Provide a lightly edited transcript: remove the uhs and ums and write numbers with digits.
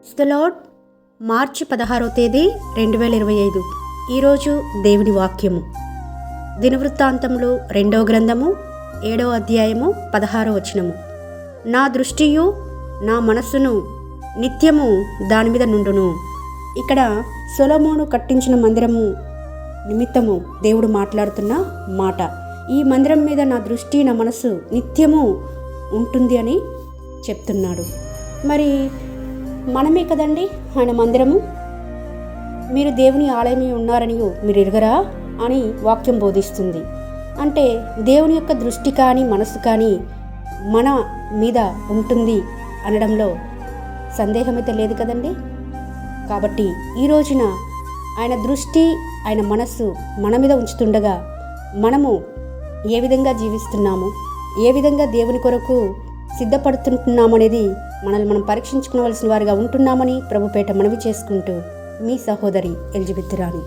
The lord మార్చి 16వ తేదీ 2025. ఈరోజు దేవుని వాక్యము దినవృత్తాంతములు 2వ గ్రంథము 7వ అధ్యాయము 16వ వచనము. నా దృష్టియు నా మనస్సును నిత్యము దాని మీద నుండును. ఇక్కడ సొలొమోను కట్టించిన మందిరము నిమిత్తము దేవుడు మాట్లాడుతున్న మాట. ఈ మందిరం మీద నా దృష్టి నా మనస్సు నిత్యము ఉంటుంది అని చెప్తున్నాడు. మరి మనమే కదండి ఆయన మందిరము. మీరు దేవుని ఆలయమే ఉన్నారని మీరు ఎరుగరా అని వాక్యం బోధిస్తుంది. అంటే దేవుని యొక్క దృష్టి కానీ మనస్సు కానీ మన మీద ఉంటుంది అనడంలో సందేహమైతే లేదు కదండి. కాబట్టి ఈ రోజున ఆయన దృష్టి ఆయన మనస్సు మన మీద ఉంచుతుండగా మనము ఏ విధంగా జీవిస్తున్నాము, ఏ విధంగా దేవుని కొరకు సిద్ధపడుతుంటున్నామనేది మనల్ని మనం పరీక్షించుకోవాల్సిన వారిగా ఉంటున్నామని ప్రభుపేట మనవి చేసుకుంటూ మీ సహోదరి ఎలిజబెత్ రాణి.